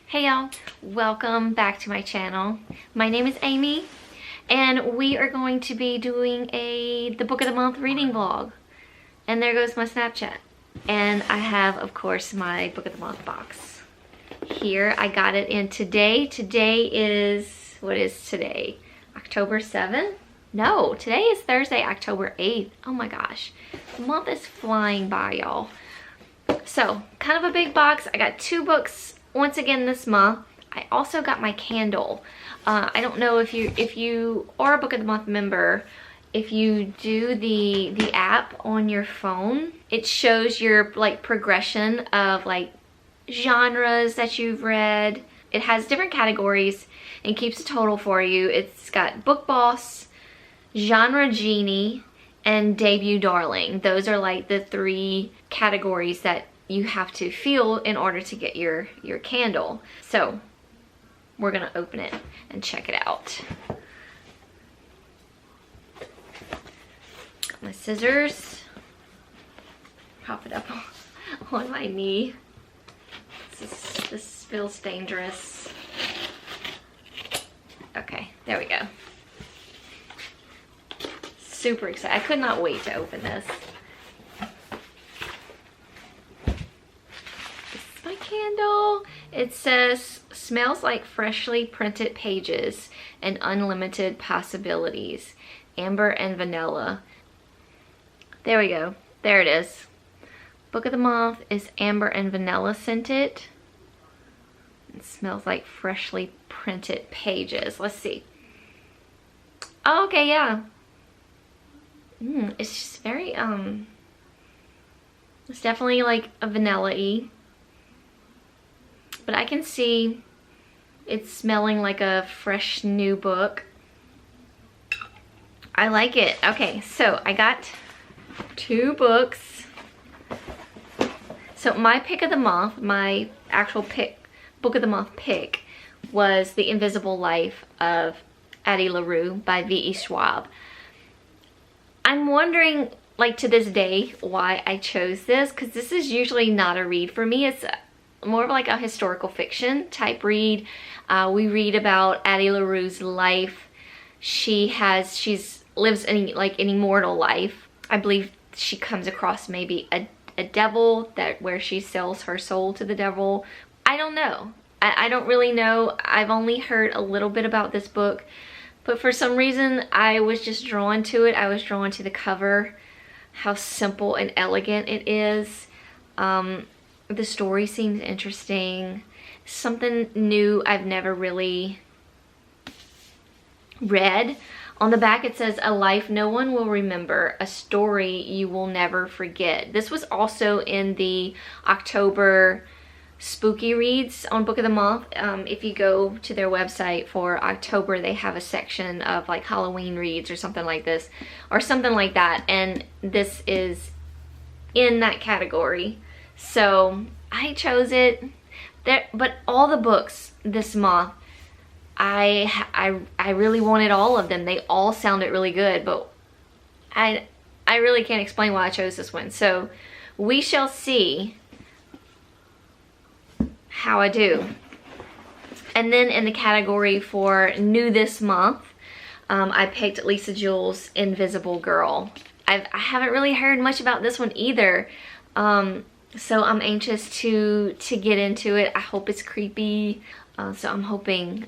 Hey y'all, welcome back to my channel. My name is Amy and we are going to be doing the book of the month reading vlog. And there goes my Snapchat. And I have, of course, my book of the month box. Here, I got it in today. Today is, what is today? October 7th? No, today is Thursday, October 8th. Oh my gosh, the month is flying by, y'all. So, kind of a big box. I got 2 books once again this month. I also got my candle. I don't know if you are a book of the month member, if you do the app on your phone, it shows your like progression of like genres that you've read. It has different categories and keeps a total for you. It's got Book Boss, Genre Genie, and Debut Darling. Those are like the 3 categories that you have to feel in order to get your candle. So we're gonna open it and check it out. Got my scissors. Prop it up on my knee. This feels dangerous. Okay, there we go. Super excited. I could not wait to open this. Candle. It says, smells like freshly printed pages and unlimited possibilities. Amber and vanilla. There we go. There it is. Book of the month is amber and vanilla scented. It smells like freshly printed pages. Let's see. Oh, okay, yeah. It's just very, it's definitely like a vanilla-y. But I can see it's smelling like a fresh new book. I like it. Okay, so I got 2 books. So my pick of the month, my actual book of the month pick, was The Invisible Life of Addie Larue by V.E. Schwab. I'm wondering, like to this day, why I chose this, because this is usually not a read for me. It's more of like a historical fiction type read. We read about Addie Larue's life. She lives an immortal life. I believe she comes across maybe a devil where she sells her soul to the devil. I don't know. I don't really know. I've only heard a little bit about this book, but for some reason I was just drawn to it. I was drawn to the cover, how simple and elegant it is. The story seems interesting. Something new I've never really read. On the back it says, a life no one will remember, a story you will never forget. This was also in the October spooky reads on Book of the Month. If you go to their website for October, they have a section of like Halloween reads or something like this, or something like that. And this is in that category. So I chose it there, but all the books this month, I really wanted all of them. They all sounded really good, but I really can't explain why I chose this one. So we shall see how I do. And then in the category for new this month, I picked Lisa Jewell's Invisible Girl. I haven't really heard much about this one either. So I'm anxious to get into it. I hope it's creepy. So I'm hoping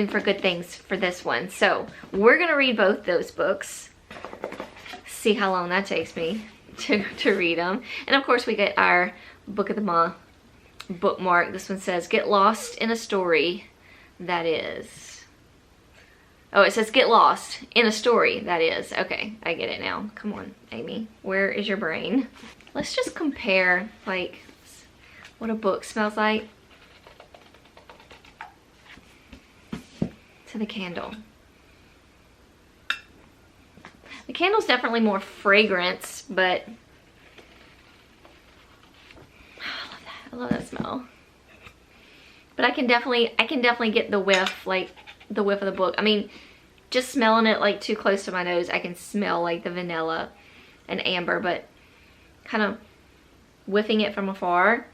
for good things for this one. So we're gonna read both those books. See how long that takes me to read them. And of course we get our book of the month bookmark. This one says, get lost in a story that is. Oh, it says get lost in a story that is. Okay, I get it now. Come on, Amy. Where is your brain? Let's just compare, like, what a book smells like to the candle. The candle's definitely more fragrance, but I love that smell. But I can definitely get the whiff, like the whiff of the book. I mean, just smelling it like too close to my nose, I can smell like the vanilla and amber, but kind of whiffing it from afar,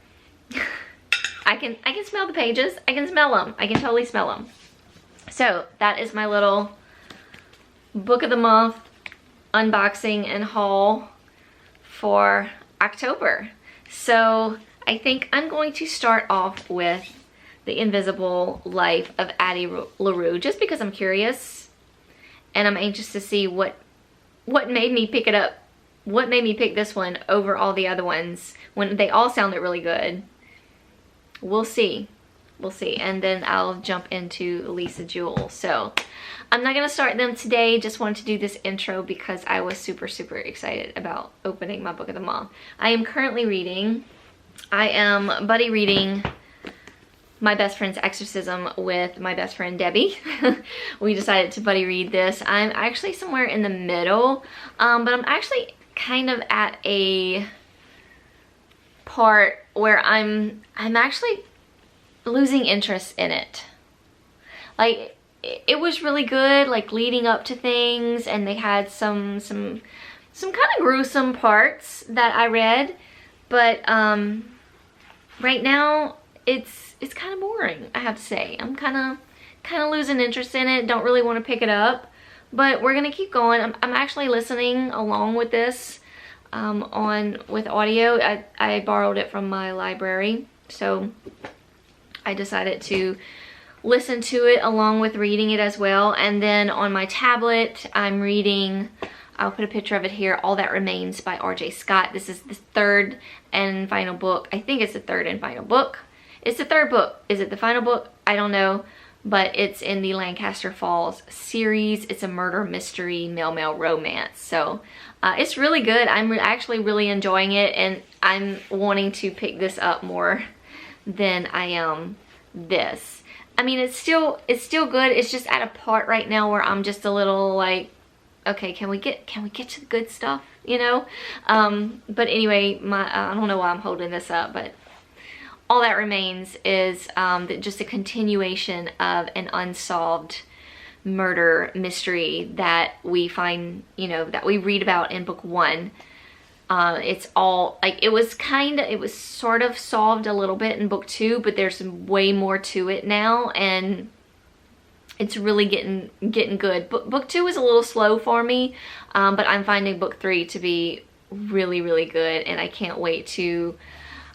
I can smell the pages. I can smell them. I can totally smell them. So that is my little book of the month unboxing and haul for October. So I think I'm going to start off with The Invisible Life of Addie Larue, just because I'm curious and I'm anxious to see what made me pick it up. What made me pick this one over all the other ones when they all sounded really good. We'll see. We'll see. And then I'll jump into Lisa Jewell. So I'm not going to start them today. Just wanted to do this intro because I was super excited about opening my book of the month. I am currently reading, I am buddy reading My Best Friend's Exorcism with my best friend Debbie. We decided to buddy read this. I'm actually somewhere in the middle, but I'm actually kind of at a part where I'm actually losing interest in it. Like, it was really good, like leading up to things, and they had some kind of gruesome parts that I read, but right now it's kind of boring, I have to say. I'm kind of losing interest in it. Don't really want to pick it up, but we're gonna keep going. I'm actually listening along with this with audio. I borrowed it from my library, so I decided to listen to it along with reading it as well. And then on my tablet, I'm reading, I'll put a picture of it here, All That Remains by R.J. Scott. This is the third and final book. I think it's the third and final book. It's the third book. Is it the final book? I don't know, but it's in the Lancaster Falls series. It's a murder mystery male romance. So it's really good. I'm actually really enjoying it, and I'm wanting to pick this up more than I am this. I mean, it's still good. It's just at a part right now where I'm just a little like, okay, can we get to the good stuff, you know? But anyway, I don't know why I'm holding this up, but All That Remains is just a continuation of an unsolved murder mystery that we find, you know, that we read about in book 1. It's all like, it was sort of solved a little bit in book 2, but there's way more to it now, and it's really getting good. Book 2 was a little slow for me, but I'm finding book 3 to be really good, and I can't wait to.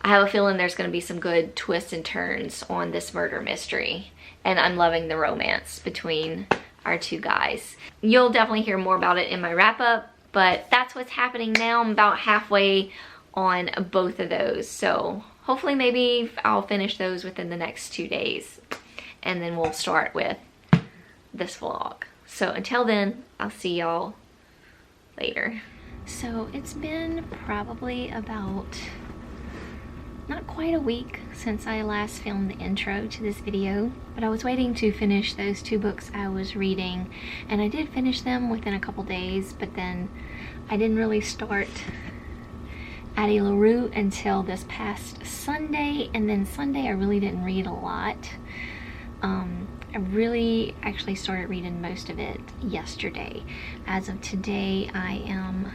I have a feeling there's going to be some good twists and turns on this murder mystery, and I'm loving the romance between our two guys. You'll definitely hear more about it in my wrap up, but that's what's happening now. I'm about halfway on both of those, so hopefully maybe I'll finish those within the next 2 days, and then we'll start with this vlog. So until then, I'll see y'all later. So it's been probably about not quite a week since I last filmed the intro to this video, but I was waiting to finish those 2 books I was reading, and I did finish them within a couple days, but then I didn't really start Addie Larue until this past Sunday, and then Sunday I really didn't read a lot. I really actually started reading most of it yesterday. As of today, I am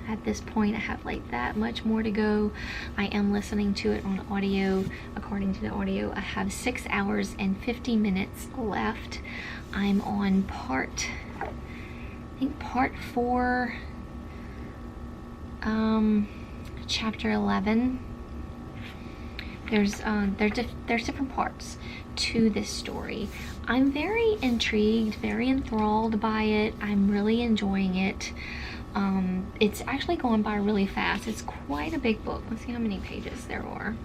at this point, I have like that much more to go. I am listening to it on audio. According to the audio, I have 6 hours and 50 minutes left. I'm on I think part 4, chapter 11. There's different parts to this story. I'm very intrigued, very enthralled by it. I'm really enjoying it. It's actually going by really fast. It's quite a big book. Let's see how many pages there are.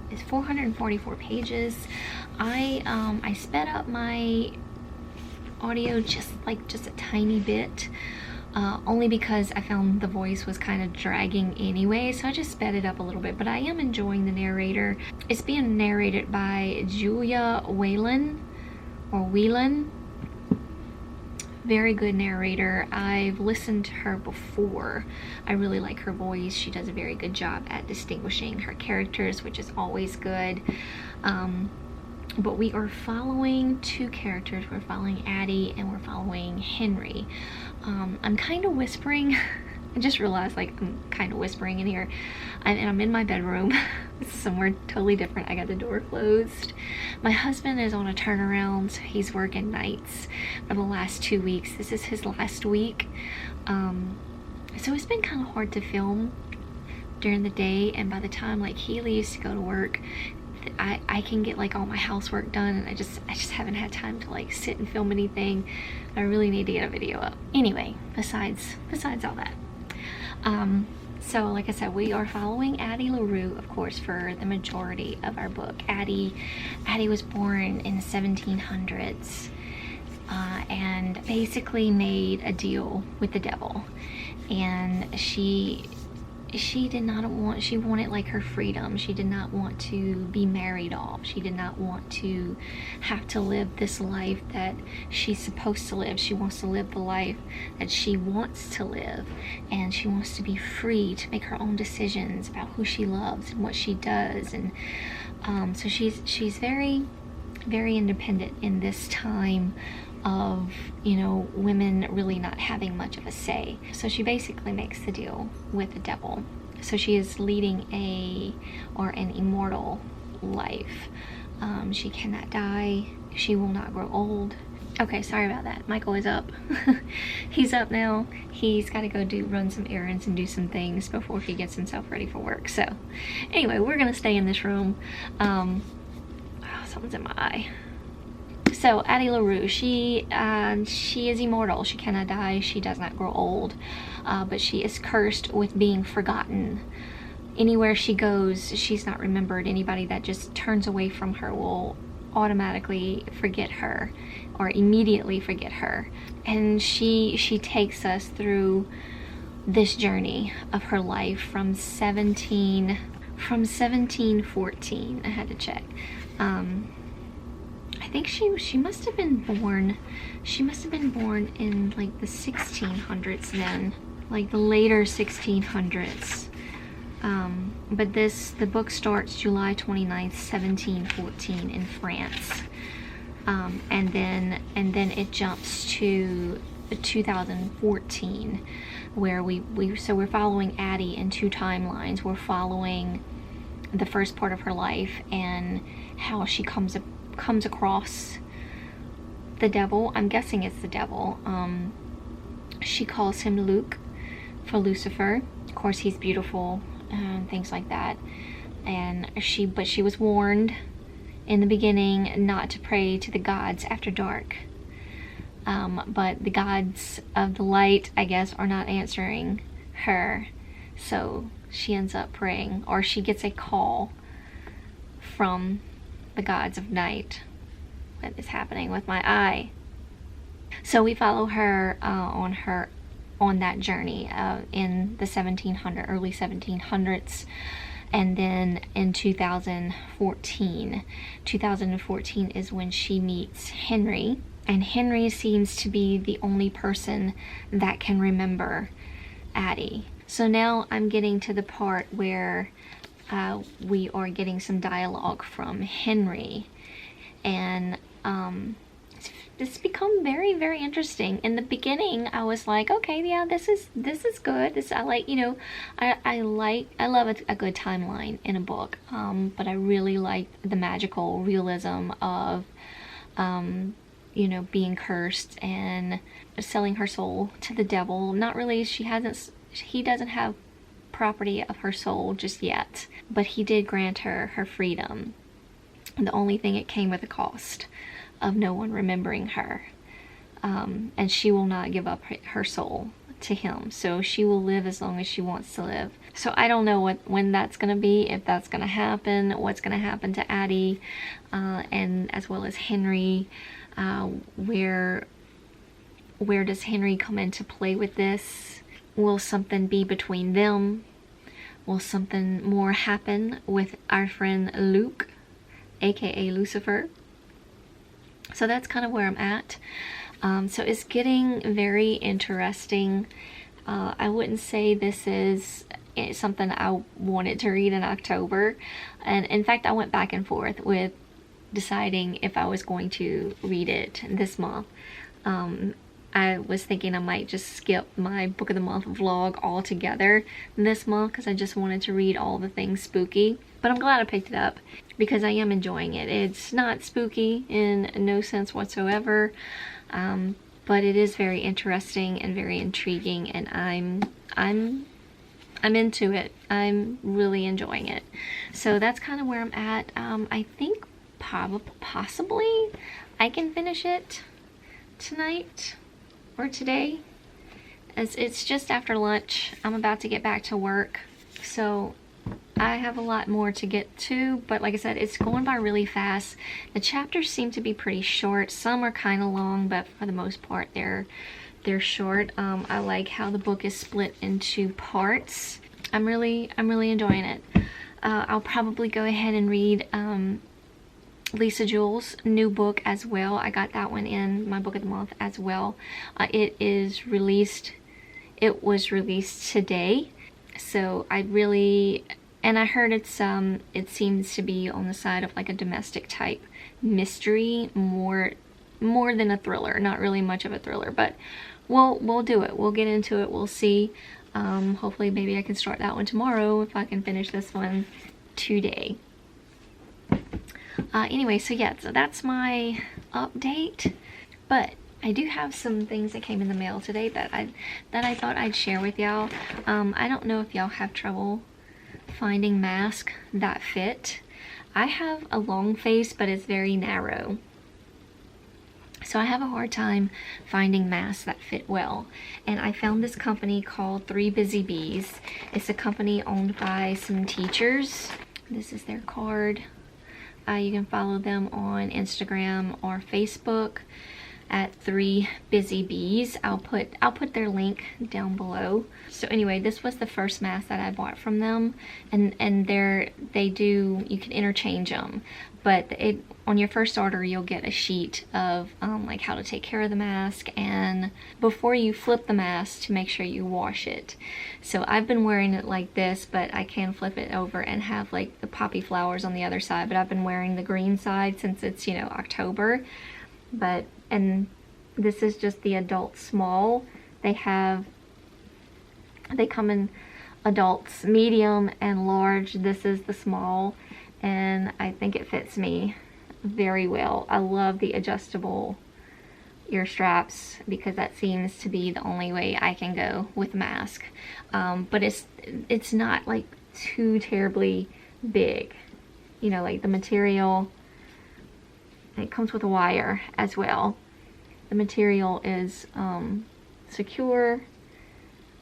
It's 444 pages. I sped up my audio just a tiny bit, only because I found the voice was kind of dragging anyway, so I just sped it up a little bit. But I am enjoying the narrator. It's being narrated by Julia Whelan. Very good narrator. I've listened to her before. I really like her voice. She does a very good job at distinguishing her characters, which is always good. But we are following 2 characters. We're following Addie and we're following Henry. I'm kind of whispering I just realized, like, I'm kind of whispering in here. And I'm in my bedroom. Somewhere totally different. I got the door closed. My husband is on a turnaround. He's working nights for the last 2 weeks. This is his last week. So it's been kind of hard to film during the day, and by the time like he leaves to go to work, I can get like all my housework done, and I just haven't had time to like sit and film anything. I really need to get a video up. Anyway, besides all that, so like I said, we are following Addie Larue, of course, for the majority of our book. Addie was born in the 1700s and basically made a deal with the devil, and she wanted like her freedom. She did not want to be married off. She did not want to have to live this life that she's supposed to live. She wants to live the life that she wants to live, and she wants to be free to make her own decisions about who she loves and what she does. And so she's very, very independent in this time of, you know, women really not having much of a say. So she basically makes the deal with the devil. So she is leading an immortal life. She cannot die. She will not grow old. Okay, sorry about that. Michael is up. He's up now. He's got to go run some errands and do some things before he gets himself ready for work. So anyway, we're gonna stay in this room. Oh, something's in my eye. So Addie Larue, she is immortal. She cannot die. She does not grow old, but she is cursed with being forgotten. Anywhere she goes, she's not remembered. Anybody that just turns away from her will automatically forget her, or immediately forget her. And she takes us through this journey of her life from 1714. I had to check. I think she must have been born in like the 1600s then, like the later 1600s. But the book starts July 29th, 1714 in France. And then it jumps to 2014, where so we're following Addie in 2 timelines. We're following the first part of her life and how she comes across the devil. I'm guessing it's the devil. She calls him Luke for Lucifer. Of course, he's beautiful and things like that. And she was warned in the beginning not to pray to the gods after dark. But the gods of the light, I guess, are not answering her. So she ends up praying, or she gets a call from the gods of night. What is happening with my eye? So we follow her on that journey in the early 1700s, and then in 2014 is when she meets Henry, and Henry seems to be the only person that can remember Addie. So now I'm getting to the part where we are getting some dialogue from Henry, and it's become very, very interesting. In the beginning, I was like, okay, yeah, this is good. I like, you know, I love a good timeline in a book, but I really like the magical realism of, you know, being cursed and selling her soul to the devil. Not really. He doesn't have property of her soul just yet, but he did grant her freedom. The only thing, it came with a cost of no one remembering her, and she will not give up her soul to him, so she will live as long as she wants to live. So I don't know when that's gonna be, if that's gonna happen, what's gonna happen to Addie, and as well as Henry. Where does Henry come into play with this? Will something be between them? Will something more happen with our friend Luke, aka Lucifer? So that's kind of where I'm at. So it's getting very interesting. I wouldn't say this is something I wanted to read in October, and in fact I went back and forth with deciding if I was going to read it this month. I was thinking I might just skip my book of the month vlog altogether this month because I just wanted to read all the things spooky. But I'm glad I picked it up because I am enjoying it. It's not spooky in no sense whatsoever, but it is very interesting and very intriguing, and I'm into it. I'm really enjoying it. So that's kind of where I'm at. I think possibly I can finish it tonight or today, as it's just after lunch. I'm about to get back to work, so I have a lot more to get to, but like I said, it's going by really fast. The chapters seem to be pretty short. Some are kind of long, but for the most part they're short. I like how the book is split into parts. I'm really enjoying it. I'll probably go ahead and read Lisa Jewell's new book as well. I got that one in my book of the month as well. It was released today, so I heard it seems to be on the side of like a domestic type mystery, more than a thriller. Not really much of a thriller, but we'll do it. We'll get into it. We'll see. Hopefully maybe I can start that one tomorrow if I can finish this one today. Anyway, so yeah, so that's my update, but I do have some things that came in the mail today that I thought I'd share with y'all. I don't know if y'all have trouble finding masks that fit. I have a long face, but it's very narrow, so I have a hard time finding masks that fit well. And I found this company called 3 Busy Bees. It's a company owned by some teachers. This is their card. You can follow them on Instagram or Facebook at 3 Busy Bees. I'll put their link down below. So anyway, this was the first mask that I bought from them, and you can interchange them, but on your first order you'll get a sheet of like how to take care of the mask, and before you flip the mask to make sure you wash it. So I've been wearing it like this, but I can flip it over and have like the poppy flowers on the other side, but I've been wearing the green side since it's, you know, October. And this is just the adult small. They come in adults medium and large. This is the small, and I think it fits me very well. I love the adjustable ear straps because that seems to be the only way I can go with mask. But it's not like too terribly big, you know, like the material. It comes with a wire as well. The material is secure,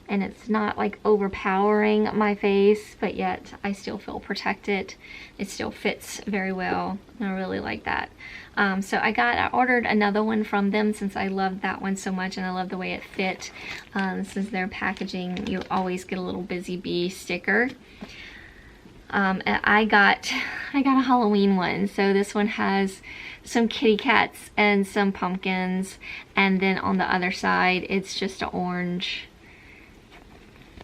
and it's not like overpowering my face, but yet I still feel protected. It still fits very well. I really like that. So I ordered another one from them since I loved that one so much, and I love the way it fit. Since their packaging, you always get a little Busy Bee sticker. And I got a Halloween one. So this one has some kitty cats and some pumpkins, and then on the other side it's just an orange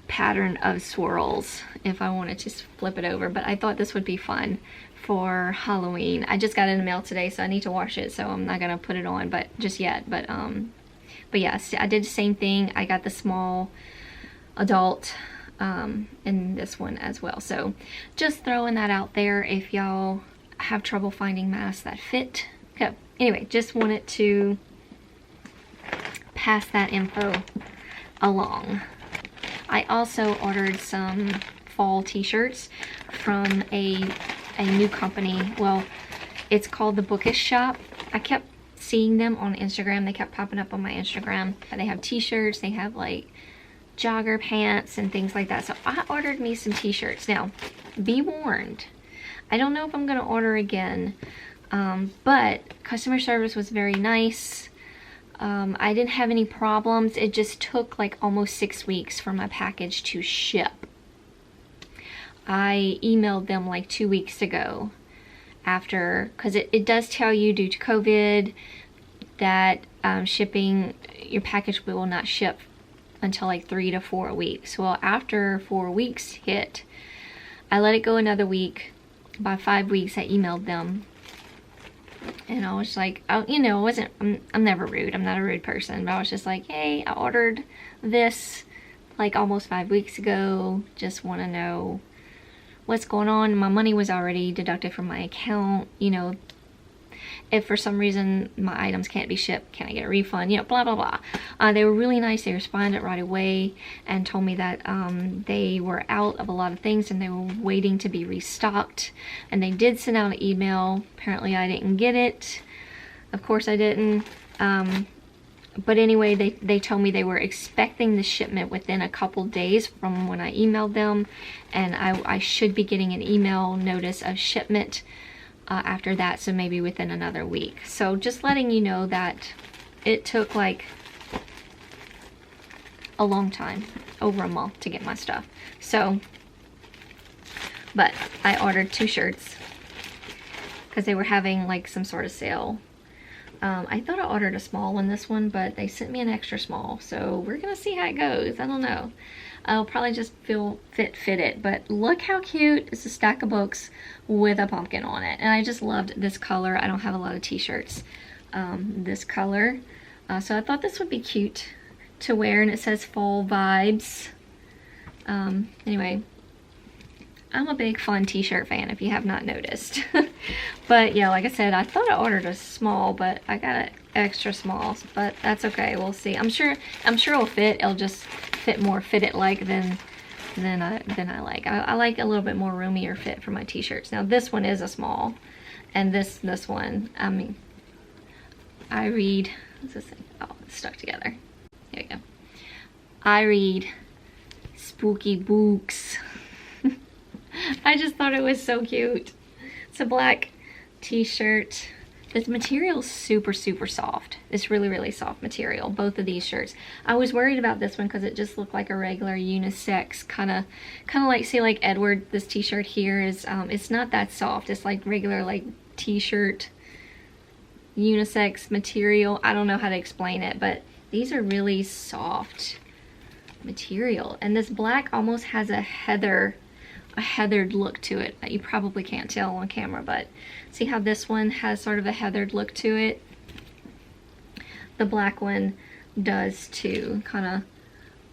pattern of swirls if I wanted to flip it over. But I thought this would be fun for Halloween. I just got it in the mail today, so I need to wash it, so I'm not gonna put it on just yet. But yes, I did the same thing. I got the small adult in this one as well. So just throwing that out there if y'all have trouble finding masks that fit. Okay, anyway, just wanted to pass that info along. I also ordered some fall t-shirts from a new company. Well, it's called the Bookish Shop. I kept seeing them on Instagram. They kept popping up on my Instagram. They have t-shirts, they have like jogger pants and things like that. So I ordered me some t-shirts. Now, be warned, I don't know if I'm gonna order again, but customer service was very nice. I didn't have any problems. It just took like almost 6 weeks for my package to ship. I emailed them like 2 weeks ago after, because it does tell you due to COVID that shipping, your package will not ship until like 3 to 4 weeks. Well, after 4 weeks hit, I let it go another week. By 5 weeks I emailed them And I was like, oh, you know, I'm never rude. I'm not a rude person. But I was just like, hey, I ordered this like almost 5 weeks ago. Just want to know what's going on. My money was already deducted from my account. You know, if for some reason my items can't be shipped, can I get a refund? You know, blah, blah, blah. They were really nice. They responded right away and told me that they were out of a lot of things and they were waiting to be restocked. And they did send out an email. Apparently I didn't get it. Of course I didn't. But anyway, they told me they were expecting the shipment within a couple days from when I emailed them. And I should be getting an email notice of shipment after that, so maybe within another week. So just letting you know that it took like a long time, over a month, to get my stuff. So, but I ordered 2 shirts because they were having like some sort of sale. I thought I ordered a small one, this one, but they sent me an extra small, so we're gonna see how it goes. I don't know. I'll probably just fit it, but look how cute. It's a stack of books with a pumpkin on it, and I just loved this color. I don't have a lot of t-shirts this color, so I thought this would be cute to wear, and it says fall vibes. Anyway, I'm a big fun t-shirt fan if you have not noticed. But yeah, like I said, I thought I ordered a small, but I got an extra small, but that's okay. We'll see. I'm sure it'll fit. It'll just fit more fit-it-like than I like. I like a little bit more roomier fit for my t-shirts. Now this one is a small, and this one, I mean, I read, what's this thing? Oh, it's stuck together. Here we go. I read spooky books. I just thought it was so cute. It's a black t-shirt. This material is super soft. It's really soft material, both of these shirts. I was worried about this one because it just looked like a regular unisex kind of like, see, like Edward, this t-shirt here is it's not that soft. It's like regular like t-shirt unisex material. I don't know how to explain it, but these are really soft material, and this black almost has a heathered look to it that you probably can't tell on camera, but see how this one has sort of a heathered look to it? The black one does too. Kind of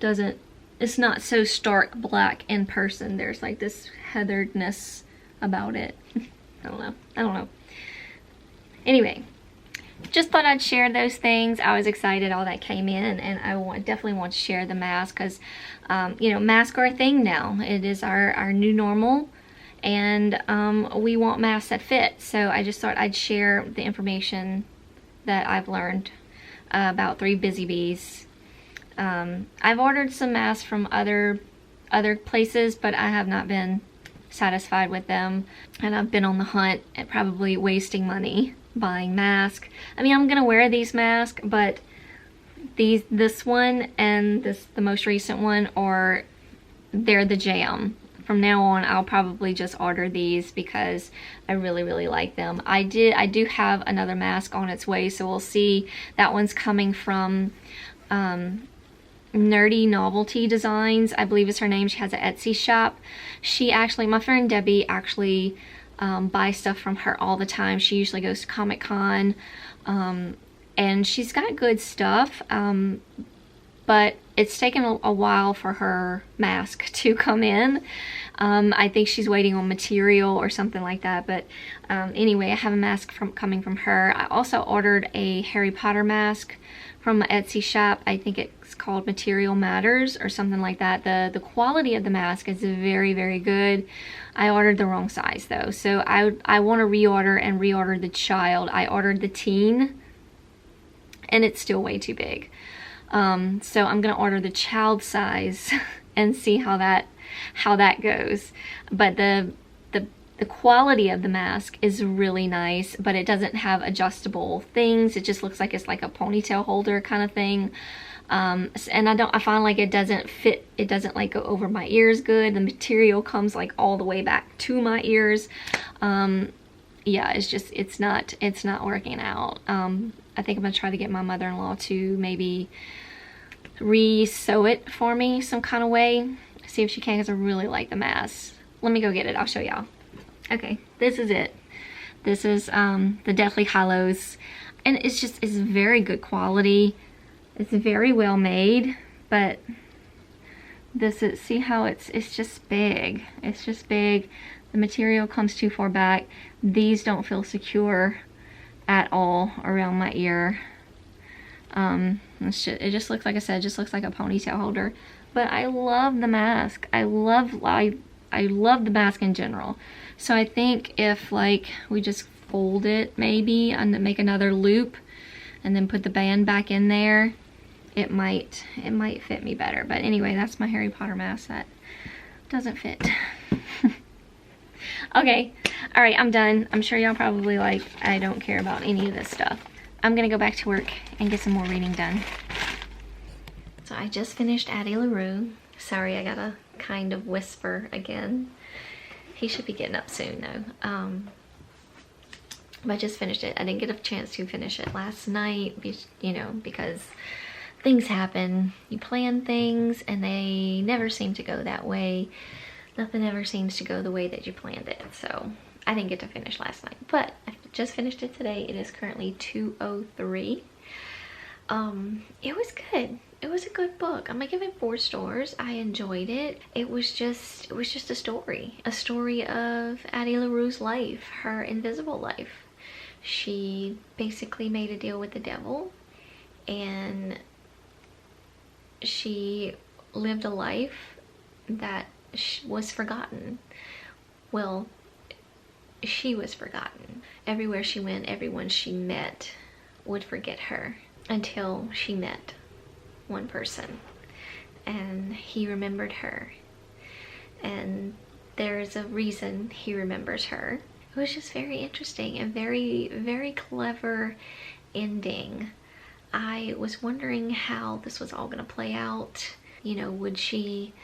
doesn't, it's not so stark black in person. There's like this heatheredness about it. I don't know. Anyway, just thought I'd share those things. I was excited all that came in, and I definitely want to share the mask because, you know, masks are a thing now. It is our new normal, and we want masks that fit. So I just thought I'd share the information that I've learned about 3 Busy Bees. I've ordered some masks from other places, but I have not been satisfied with them, and I've been on the hunt and probably wasting money buying masks. I mean, I'm gonna wear these masks, but this one and the most recent one they're the jam. From now on, I'll probably just order these because I really like them. I do have another mask on its way, so we'll see. That one's coming from NerdyNoveltyDesigns, I believe is her name. She has an Etsy shop. My friend Debbie actually buys stuff from her all the time. She usually goes to Comic-Con, and she's got good stuff, but it's taken a while for her mask to come in. I think she's waiting on material or something like that, but anyway, I have a mask coming from her. I also ordered a Harry Potter mask from an Etsy shop. I think it's called Material Matters or something like that. The quality of the mask is very good. I ordered the wrong size though, so I want to reorder the child. I ordered the teen, and it's still way too big. So I'm gonna order the child size and see how that goes. But the quality of the mask is really nice, but it doesn't have adjustable things. It just looks like it's like a ponytail holder kind of thing. And I find like it doesn't fit. It doesn't like go over my ears good. The material comes like all the way back to my ears. Yeah, it's not working out. I think I'm gonna try to get my mother-in-law to maybe re-sew it for me some kind of way. See if she can, because I really like the mask. Let me go get it. I'll show y'all. Okay, this is it. This is the Deathly Hallows, and it's very good quality. It's very well made, but this is, see how it's just big. It's just big. The material comes too far back. These don't feel secure at all around my ear. It just looks, like I said, it just looks like a ponytail holder. But I love the mask. I love the mask in general. So I think if like we just fold it maybe and then make another loop and then put the band back in there, it might fit me better. But anyway, that's my Harry Potter mask that doesn't fit. Okay, all right, I'm done. I'm sure y'all probably like, I don't care about any of this stuff. I'm gonna go back to work and get some more reading done. So I just finished Addie Larue. Sorry, I gotta kind of whisper again. He should be getting up soon though. But I just finished it. I didn't get a chance to finish it last night, you know, because things happen. You plan things and they never seem to go that way. Nothing ever seems to go the way that you planned it. So I didn't get to finish last night, but I just finished it today. It is currently 2:03. It was good. It was a good book. I'm gonna give it 4 stars. I enjoyed it. It was just a story of Addie Larue's life, her invisible life. She basically made a deal with the devil, and she lived a life that was forgotten. Well, she was forgotten. Everywhere she went, everyone she met would forget her until she met one person, and he remembered her, and there's a reason he remembers her. It was just very interesting and very, very clever ending. I was wondering how this was all gonna play out. You know, would she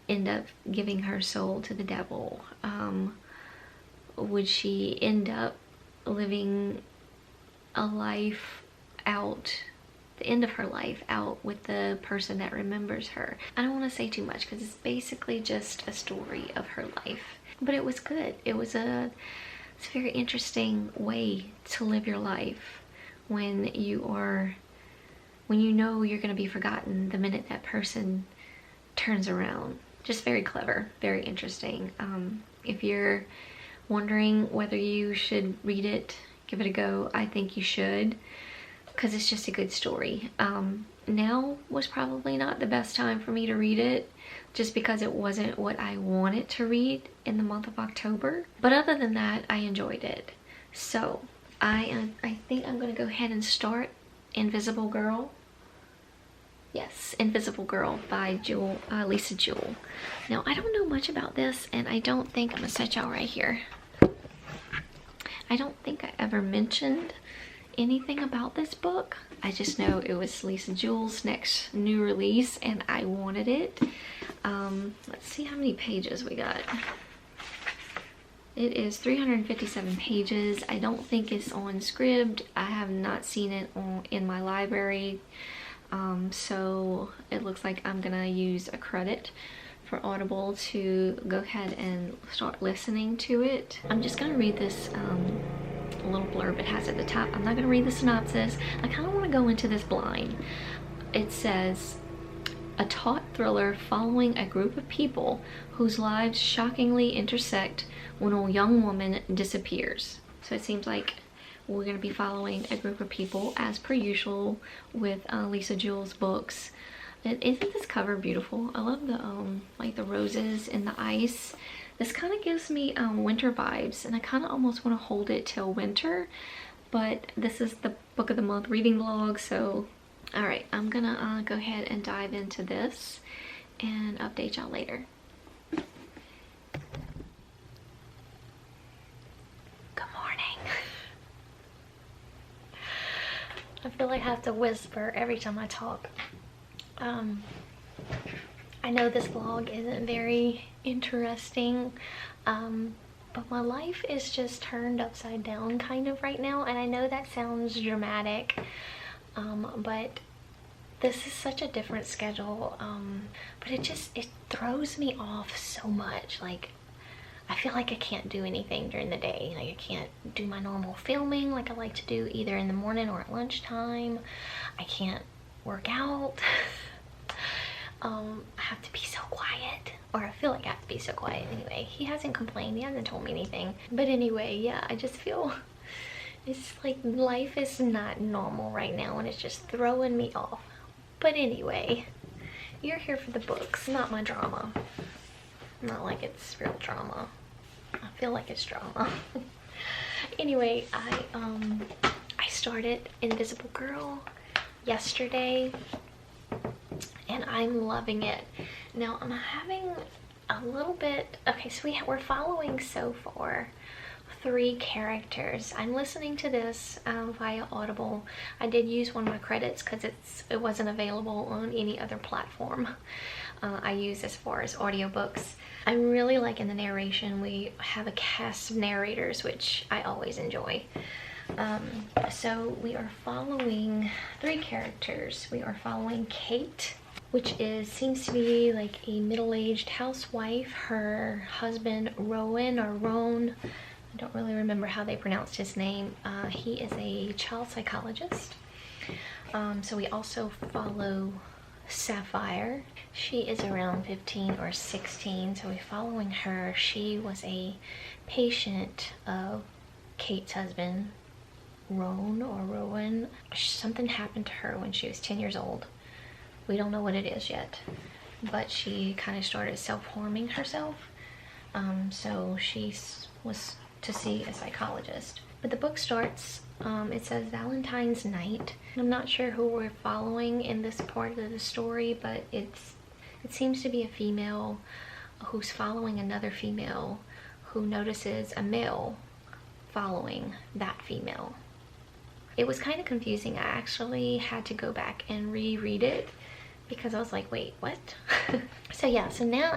end up giving her soul to the devil? Would she end up living a life out, the end of her life out with the person that remembers her? I don't want to say too much because it's basically just a story of her life, but it was good. It's a very interesting way to live your life when you know you're going to be forgotten the minute that person turns around. Just very clever, very interesting. If you're wondering whether you should read it, give it a go. I think you should, because it's just a good story. Now was probably not the best time for me to read it, just because it wasn't what I wanted to read in the month of October. But other than that, I enjoyed it. So I think I'm gonna go ahead and start Invisible Girl. Yes, Invisible Girl by Lisa Jewell. Now, I don't know much about this, and I don't think, I'm gonna set y'all right here. I don't think I ever mentioned anything about this book. I just know it was Lisa Jewell's next new release, and I wanted it. Let's see how many pages we got. It is 357 pages. I don't think it's on Scribd. I have not seen it in my library. So it looks like I'm gonna use a credit for Audible to go ahead and start listening to it. I'm just gonna read this little blurb it has at the top. I'm not gonna read the synopsis. I kind of want to go into this blind. It says, a taut thriller following a group of people whose lives shockingly intersect when a young woman disappears. So it seems like we're going to be following a group of people as per usual with Lisa Jewell's books. Isn't this cover beautiful? I love the like the roses and the ice. This kind of gives me winter vibes, and I kind of almost want to hold it till winter, but this is the book of the month reading vlog. So all right, I'm gonna go ahead and dive into this and update y'all later. Good morning. I feel like I have to whisper every time I talk. I know this vlog isn't very interesting, but my life is just turned upside down kind of right now, and I know that sounds dramatic, but this is such a different schedule, but it throws me off so much. Like, I feel like I can't do anything during the day. Like I can't do my normal filming like I like to do either in the morning or at lunchtime. I can't work out. I have to be so quiet, or I feel like I have to be so quiet. Anyway, he hasn't complained, he hasn't told me anything. But anyway, yeah, I just feel it's like life is not normal right now and it's just throwing me off. But anyway, you're here for the books, not my drama. Not like it's real drama. I feel like it's drama. Anyway, I started Invisible Girl yesterday and I'm loving it. Now I'm having a little bit, okay, so we're following so far 3 characters. I'm listening to this via Audible. I did use one of my credits because it wasn't available on any other platform I use as far as audiobooks. I'm really liking the narration. We have a cast of narrators, which I always enjoy. So we are following 3 characters. We are following Kate, which seems to be like a middle-aged housewife. Her husband Rowan or Roan, I don't really remember how they pronounced his name. He is a child psychologist. So we also follow Sapphire. She is around 15 or 16, so we're following her. She was a patient of Kate's husband, Roan or Rowan. Something happened to her when she was 10 years old. We don't know what it is yet, but she kind of started self-harming herself. So she was to see a psychologist. But the book starts, it says Valentine's night. I'm not sure who we're following in this part of the story, but it seems to be a female who's following another female who notices a male following that female. It was kind of confusing. I actually had to go back and reread it because I was like, wait, what? So yeah, so now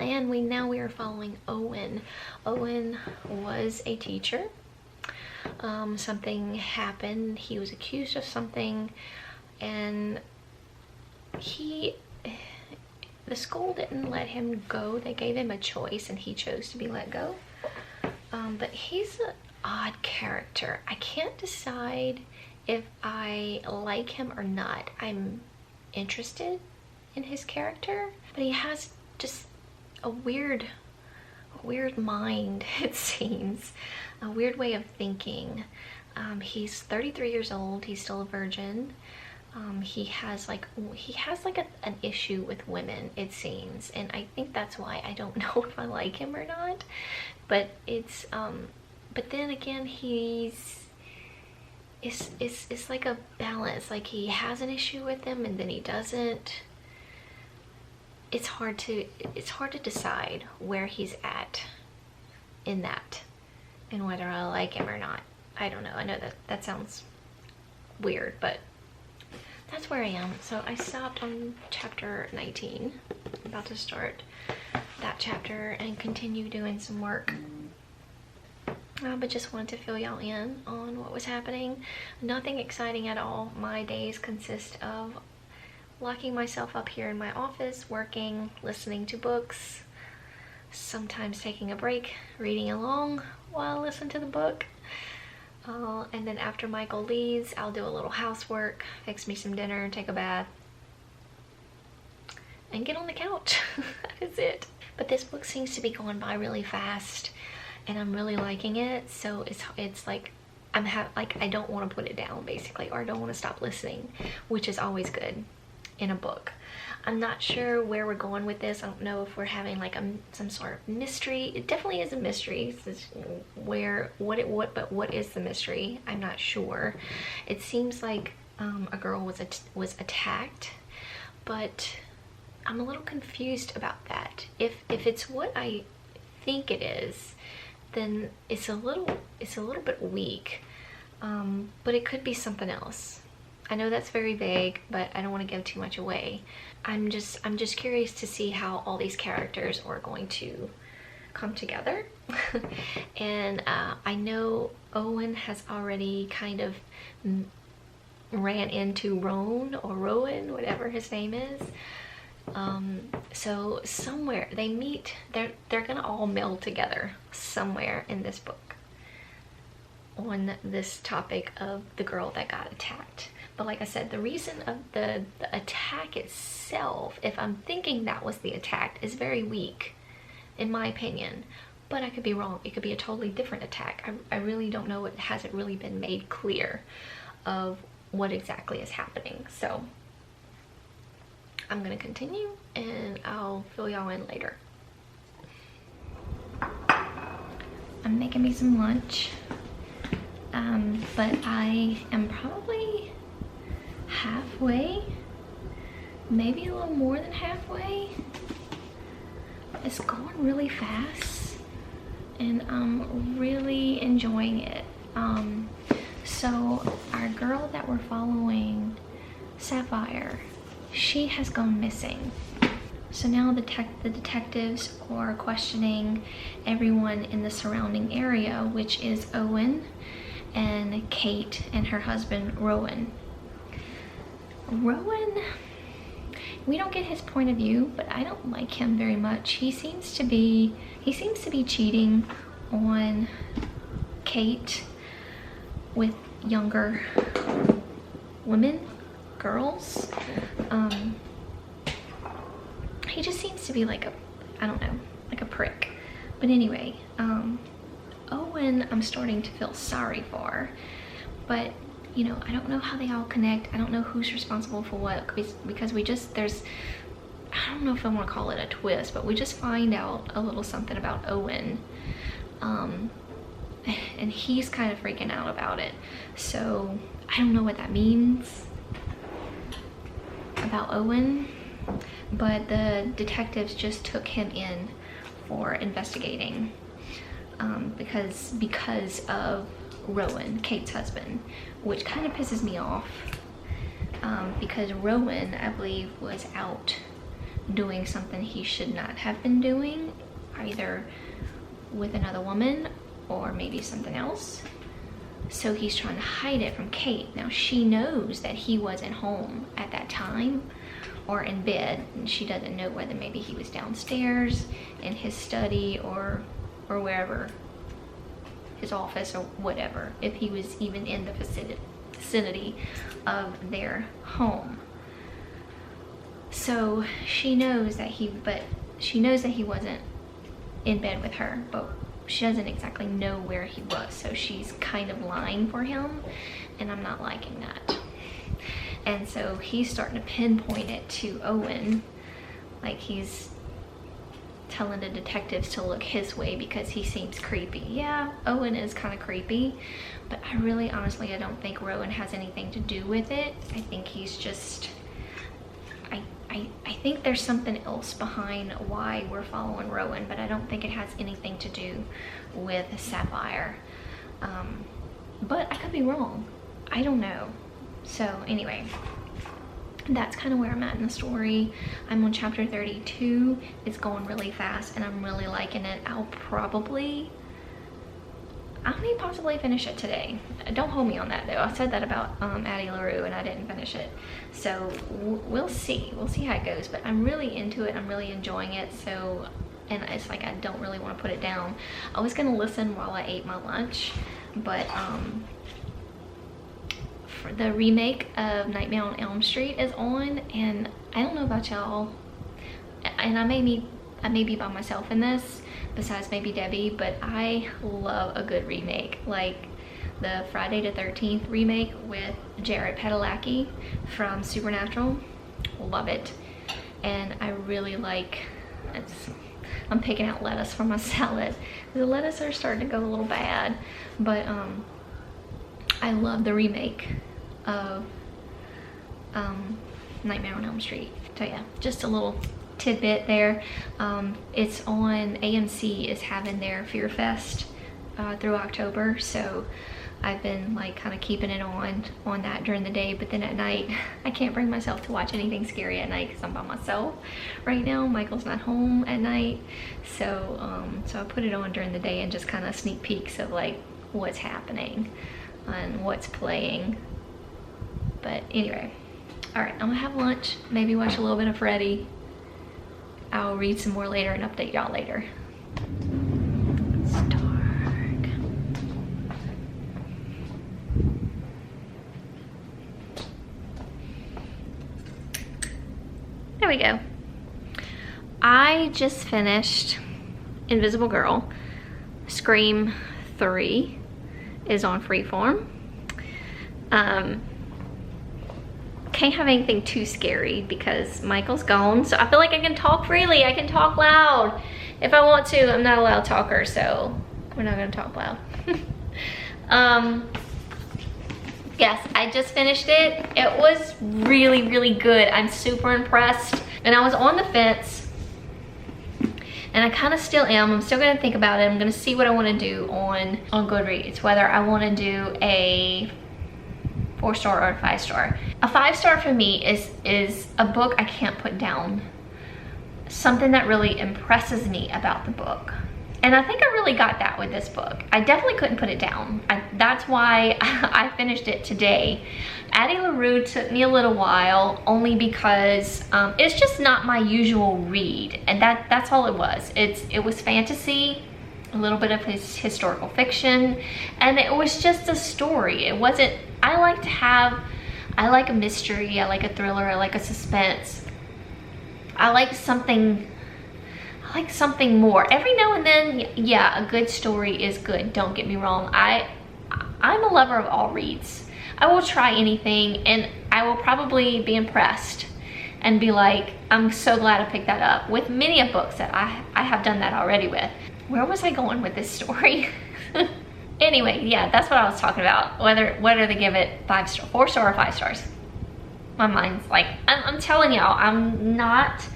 we are following Owen. Owen was a teacher. Something happened. He was accused of something, and the school didn't let him go. They gave him a choice and he chose to be let go. But he's an odd character. I can't decide if I like him or not. I'm interested in his character, but he has just a weird mind, it seems. A weird way of thinking. He's 33 years old. He's still a virgin. He has like an issue with women, it seems, and I think that's why I don't know if I like him or not. But it's but then again, it's like a balance. Like he has an issue with them and then he doesn't. It's hard to decide where he's at in that and whether I like him or not. I don't know. I know that sounds weird, but that's where I am. So I stopped on chapter 19. I'm about to start that chapter and continue doing some work. But just wanted to fill y'all in on what was happening. Nothing exciting at all. My days consist of locking myself up here in my office, working, listening to books, sometimes taking a break, reading along while I listen to the book. And then after Michael leaves, I'll do a little housework, fix me some dinner, take a bath, and get on the couch. That is it. But this book seems to be going by really fast, and I'm really liking it. So it's like I don't want to put it down, basically, or I don't want to stop listening, which is always good in a book. I'm not sure where we're going with this. I don't know if we're having like some sort of mystery. It definitely is a mystery. It's but what is the mystery? I'm not sure. It seems like a girl was attacked, but I'm a little confused about that. If it's what I think it is, then it's a little bit weak. But it could be something else. I know that's very vague, but I don't want to give too much away. I'm just curious to see how all these characters are going to come together. And I know Owen has already kind of ran into Roan or Rowan, whatever his name is, So somewhere they meet, they're gonna all meld together somewhere in this book on this topic of the girl that got attacked. But like I said, the reason of the attack itself, if I'm thinking that was the attack, is very weak in my opinion. But I could be wrong. It could be a totally different attack. I really don't know. It hasn't really been made clear of what exactly is happening. So I'm gonna continue and I'll fill y'all in later. I'm making me some lunch, but I am probably halfway, maybe a little more than halfway. It's going really fast and I'm really enjoying it. So our girl that we're following, Sapphire, she has gone missing. So now the detectives are questioning everyone in the surrounding area, which is Owen and Kate and her husband Rowan. Rowan, we don't get his point of view, but I don't like him very much. He seems to be cheating on Kate with younger women, girls. He just seems to be like I don't know, like a prick. But anyway, Owen I'm starting to feel sorry for, but you know, I don't know how they all connect. I don't know who's responsible for what, because we just, I don't know if I want to call it a twist, but we just find out a little something about Owen, and he's kind of freaking out about it. So I don't know what that means about Owen, but the detectives just took him in for investigating, because of Rowan, Kate's husband, which kind of pisses me off, because Rowan, I believe, was out doing something he should not have been doing, either with another woman or maybe something else. So he's trying to hide it from Kate. Now she knows that he wasn't home at that time or in bed, and she doesn't know whether maybe he was downstairs in his study or wherever, his office or whatever, if he was even in the vicinity of their home. So she knows that he wasn't in bed with her, but she doesn't exactly know where he was, so she's kind of lying for him, and I'm not liking that. And so he's starting to pinpoint it to Owen, like he's telling the detectives to look his way because he seems creepy. Yeah, Owen is kind of creepy, but I really honestly, I don't think Rowan has anything to do with it. I think he's just, I think there's something else behind why we're following Rowan, but I don't think it has anything to do with Sapphire. But I could be wrong. I don't know. So anyway, that's kind of where I'm at in the story. I'm on chapter 32. It's going really fast and I'm really liking it. I may possibly finish it today. Don't hold me on that though. I said that about Addie, Larue, and I didn't finish it. So we'll see. We'll see how it goes. But I'm really into it. I'm really enjoying it. So, and it's like I don't really want to put it down. I was gonna listen while I ate my lunch, but for the remake of Nightmare on Elm Street is on, and I don't know about y'all, and I may be by myself in this, besides maybe Debbie, but I love a good remake, like the Friday the 13th remake with Jared Padalecki from Supernatural. Love it. And I really like, I'm picking out lettuce for my salad. The lettuce are starting to go a little bad, but I love the remake of Nightmare on Elm Street. So yeah, just a little tidbit there. It's on, AMC is having their Fear Fest through October, so I've been like kind of keeping it on that during the day, but then at night I can't bring myself to watch anything scary at night because I'm by myself right now. Michael's not home at night, so so I put it on during the day and just kind of sneak peeks of like what's happening and what's playing. But anyway, all right, I'm gonna have lunch, maybe watch a little bit of Freddy, I'll read some more later and update y'all later. It's dark. There we go. I just finished Invisible Girl. Scream 3 is on Freeform. Can't have anything too scary because Michael's gone, so I feel like I can talk freely. I can talk loud if I want to. I'm not a loud talker, so we're not gonna talk loud. Yes, I just finished it. It was really, really good. I'm super impressed. And I was on the fence, and I kind of still am. I'm still gonna think about it. I'm gonna see what I wanna do on Goodreads, whether I wanna do a 4-star or a 5-star. A 5-star for me is a book I can't put down. Something that really impresses me about the book. And I think I really got that with this book. I definitely couldn't put it down. That's why I finished it today. Addie Larue took me a little while, only because it's just not my usual read. And that's all it was. It was fantasy, a little bit of historical fiction, and it was just a story. It wasn't, I like a mystery, I like a thriller, I like a suspense. I like something more. Every now and then, yeah, a good story is good, don't get me wrong. I'm a lover of all reads. I will try anything, and I will probably be impressed and be like, I'm so glad I picked that up. With many of books that I have done that already with. Where was I going with this story? Anyway, yeah, that's what I was talking about. Whether they give it 5-star, 4-star, or 5 stars. My mind's like, I'm telling y'all, I'm not,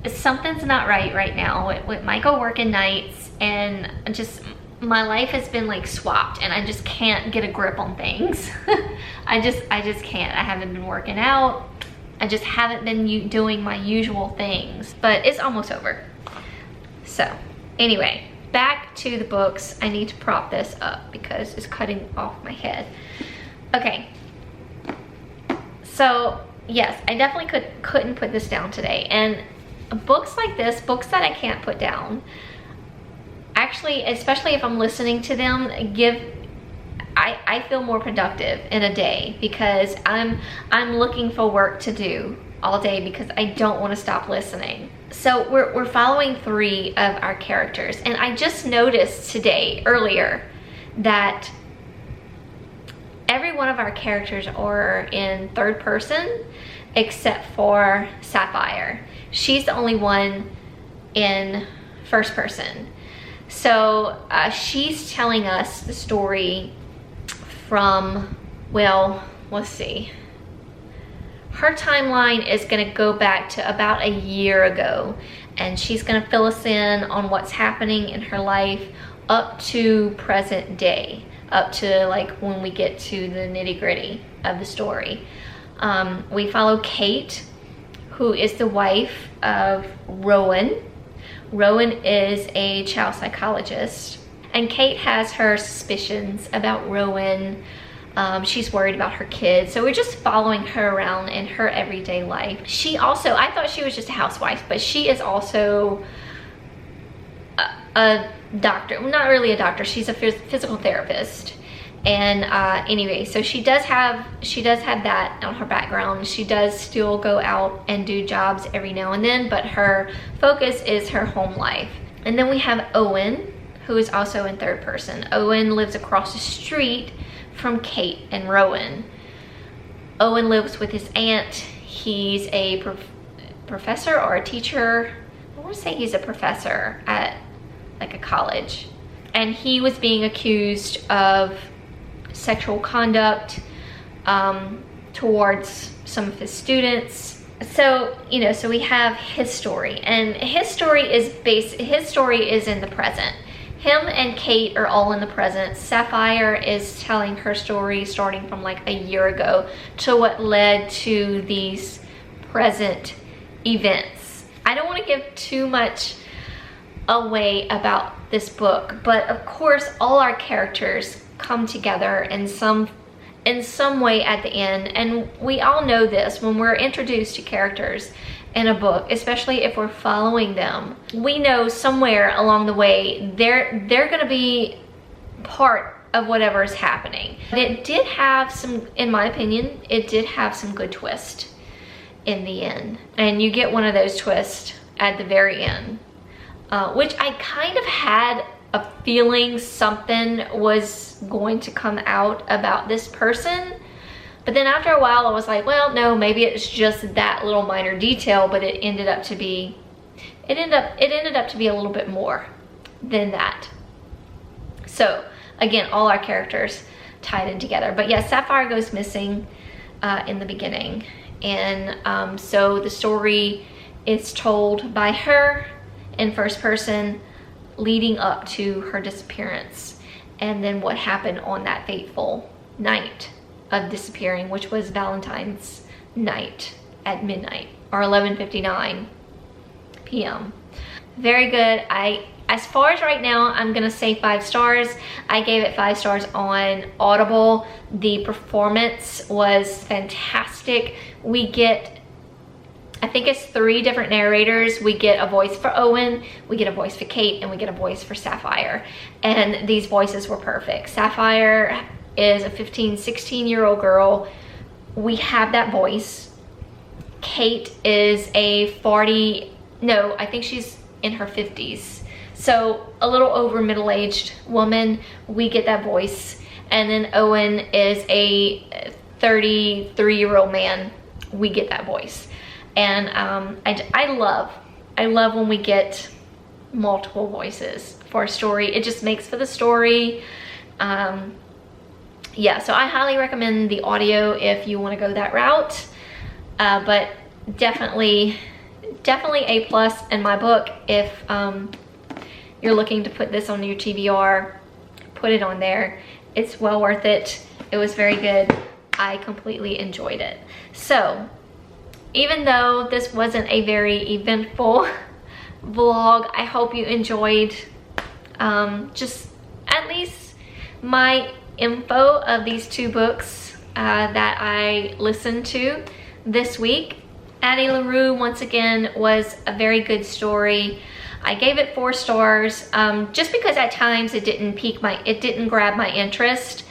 something's not right now with Michael working nights, and just, my life has been like swapped, and I just can't get a grip on things. I just can't. I haven't been working out. I just haven't been doing my usual things, but it's almost over. So anyway, back to the books. I need to prop this up because it's cutting off my head. Okay. So yes, I definitely couldn't put this down today. And books like this, books that I can't put down, actually, especially if I'm listening to them, I feel more productive in a day because I'm looking for work to do all day because I don't want to stop listening. So we're following 3 of our characters, and I just noticed earlier that every one of our characters are in 3rd person except for Sapphire. She's the only one in 1st person. So she's telling us the story from, well, let's see. Her timeline is gonna go back to about a year ago, and she's gonna fill us in on what's happening in her life up to present day, up to like when we get to the nitty-gritty of the story. We follow Kate, who is the wife of Rowan. Rowan is a child psychologist, and Kate has her suspicions about Rowan. She's worried about her kids, so we're just following her around in her everyday life. She also, I thought she was just a housewife, but she is also a doctor. Well, not really a doctor, she's a physical therapist. And anyway, so she does have that on her background. She does still go out and do jobs every now and then, but her focus is her home life. And then we have Owen, who is also in 3rd person. Owen lives across the street from Kate and Rowan. Owen lives with his aunt. He's a professor or a teacher. I want to say he's a professor at like a college. And he was being accused of sexual conduct towards some of his students. So, you know, so we have his story, and his story is in the present. Him and Kate are all in the present. Sapphire is telling her story starting from like a year ago to what led to these present events. I don't want to give too much away about this book, but of course all our characters come together in some in some way at the end. And we all know this when we're introduced to characters in a book, especially if we're following them. We know somewhere along the way they're gonna be part of whatever is happening. But it did have some, in my opinion, it did have some good twist in the end. And you get one of those twists at the very end, which I kind of had a feeling something was going to come out about this person. But then after a while I was like, well, no, maybe it's just that little minor detail, but it ended up to be a little bit more than that. So again, all our characters tied in together. But yeah, Sapphire goes missing in the beginning. And so the story is told by her in first person leading up to her disappearance. And then what happened on that fateful night of disappearing, which was Valentine's night at midnight or 11:59 p.m. Very good. As far as right now, I'm gonna say 5 stars. I gave it 5 stars on Audible. The performance was fantastic. We get, I think it's 3 different narrators. We get a voice for Owen, we get a voice for Kate, and we get a voice for Sapphire. And these voices were perfect. Sapphire is a 15, 16-year-old girl. We have that voice. Kate is a 40, no, I think she's in her 50s. So a little over middle-aged woman, we get that voice. And then Owen is a 33-year-old man, we get that voice. And I love when we get multiple voices for a story. It just makes for the story. Yeah, so I highly recommend the audio if you want to go that route. But definitely A+ in my book. If you're looking to put this on your TBR, put it on there. It's well worth it. It was very good. I completely enjoyed it. So even though this wasn't a very eventful vlog, I hope you enjoyed just at least my info of these 2 books that I listened to this week. Addie Larue, once again, was a very good story. I gave it 4 stars just because at times it didn't grab my interest.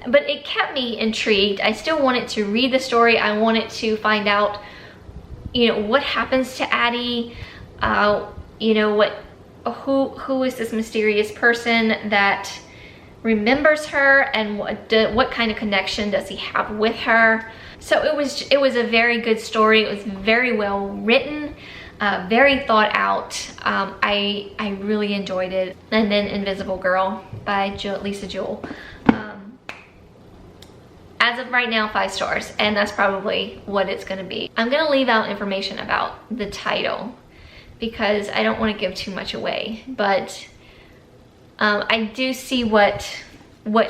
But it kept me intrigued. I still wanted to read the story. I wanted to find out, you know, what happens to Addie. You know, who is this mysterious person that remembers her, and what kind of connection does he have with her? So it was a very good story. It was very well written, very thought out. I really enjoyed it. And then Invisible Girl by Lisa Jewell. As of right now, 5 stars, and that's probably what it's gonna be. I'm gonna leave out information about the title because I don't want to give too much away, but I do see what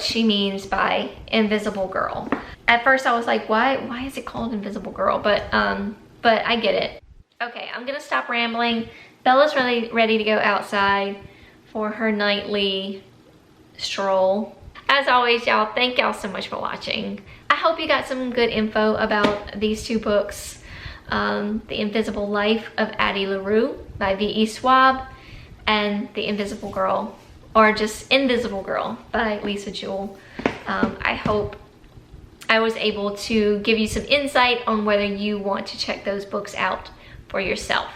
she means by Invisible Girl. At first I was like, why is it called Invisible Girl? But I get it. Okay, I'm gonna stop rambling. Bella's really ready to go outside for her nightly stroll. As always, y'all, thank y'all so much for watching. I hope you got some good info about these 2 books. The Invisible Life of Addie Larue by V.E. Schwab, and The Invisible Girl, or just Invisible Girl by Lisa Jewell. I hope I was able to give you some insight on whether you want to check those books out for yourself.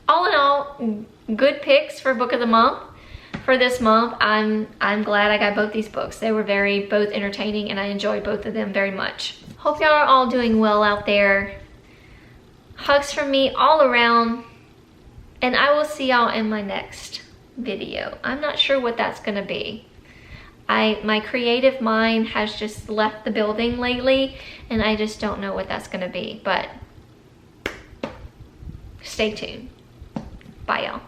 All in all, good picks for Book of the Month. For this month, I'm glad I got both these books. They were both entertaining, and I enjoyed both of them very much. Hope y'all are all doing well out there. Hugs from me all around, and I will see y'all in my next video. I'm not sure what that's gonna be. My creative mind has just left the building lately, and I just don't know what that's gonna be, but stay tuned. Bye, y'all.